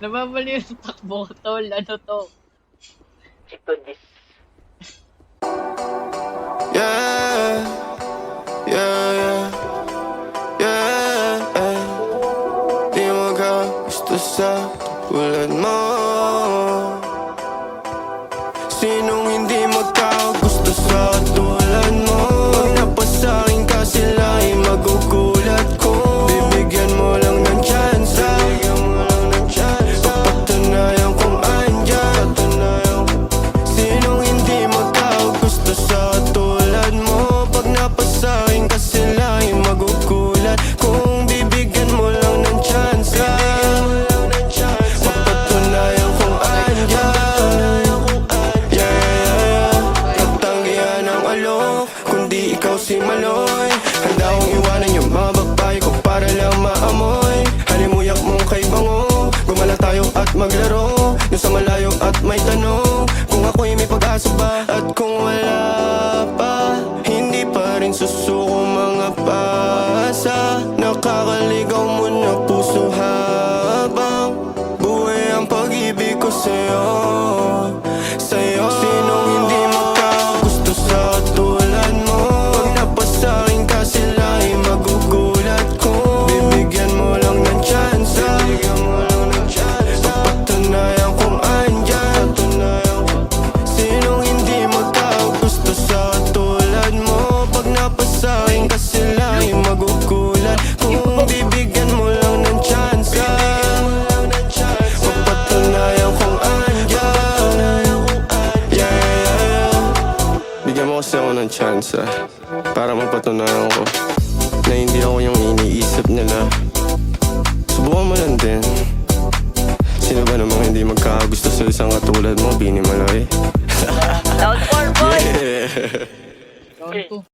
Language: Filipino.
Nababaliw yung takbo ko, tol. Ano to? Ito this. Yeah, yeah, yeah, yeah. Di magagusto sa tulad mo. Sinong hindi magkagusto sa tulad mo? Pag napasakin ka sila ay magugulat ko. Bibigyan mo lang ng chance, papatunayan kung andyan. Sinong hindi magkagusto sa tulad mo? Pag napasakin ka sila ay magugulat. Kung bibigyan mo lang ng chance, papatunayan kung andyan. Kundi ikaw si Maloy, handa kong iwanan yung mga babae ko para lang maamoy. Halimuyak mong kay bango, gumala tayo at maglaro doon sa malayo at may tanong kung ako'y may pag-asa ba. At kung wala pa, hindi pa rin susuko mga pasa. Nakakaligaw mo na puso habang buhay ang pag-ibig ko sa'yo, sa'yo. Sinong hindi magkagusto sa tulad mo? Pag napasakin ka sila ay magugulat ko. Bibigyan mo lang ng chance, papatunayan kung andyan. Sinong hindi magkagusto sa tulad mo? Pag napasakin ka sila ay magugulat. Kung bibigyan mo lang ng chance, papatunayan kung andyan. Yeah. Bigyan mo kasi ako ng chance, para mapatunayan ko na hindi ako yung iniisip nila. Subukan mo lang din. Sino ba namang hindi magkagusto sa isang katulad mo, Bini Maloy? Loud for boy! Yeah. Round 2.